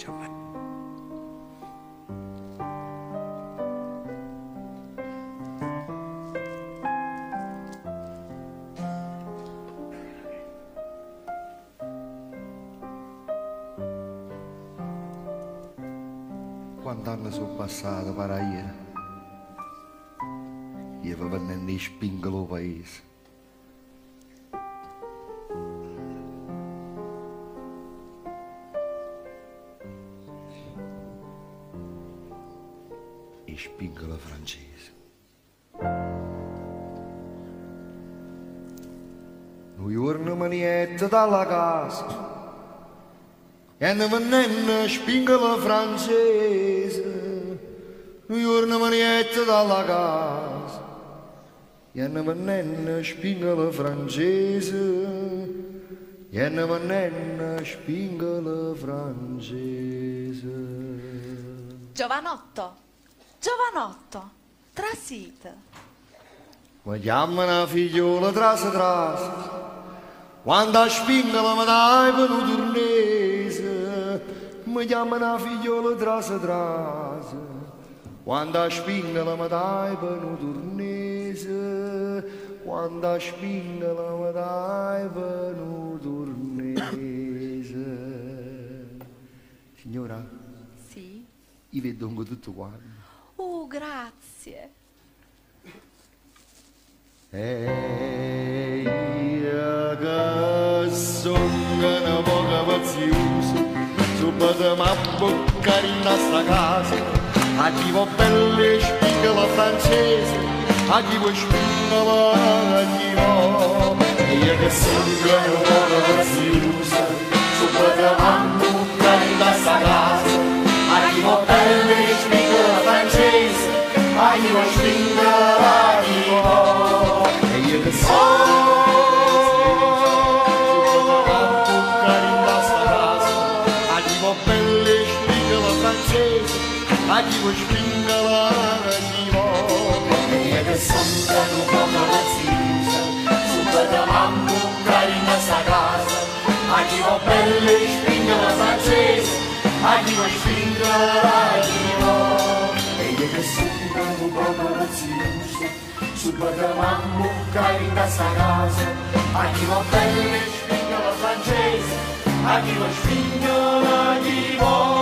Giovanni. Quanti anni sono passati per ieri? Io vi venne in spingolo paese. In spingolo francese. Un giorno manietta dalla casa e ne venne spingola francese. Un giorno manietta dalla casa e ne venne spingola francese. E ne venne spingola francese. Giovanotto, giovanotto, trasite. Mi chiamano figliola trasa. Quando a spingola mi dai per un turnese, mi chiamano figliola trasa. Quando a spingola mi dai per un turnese, quando a spingola mi dai per un turnese. Signora? Sì? Io vedo tutto quanto. Oh, grazie. E io che sono una poca paziosa, subito mi abboccare in sta casa, a chi va belle spingola francese, a chi vuoi spingola a chi va. E io che sono una poca paziosa, subito mi abboccare in sta casa, a chi va belle spingola francese, a chi vuoi spingola a chi va. Che sono in sta casa, a chi va belle spingola francese, a chi vuoi spingola a chi va. E che sono un po' pazzosa, subito mamma in sta casa, a chi va belle spingola francese, a chi vuoi spingola a chi va. E che sono un po' pazzosa, subito mamma in sta casa, a chi va bene spingola francese, a chi va spingola a chi va.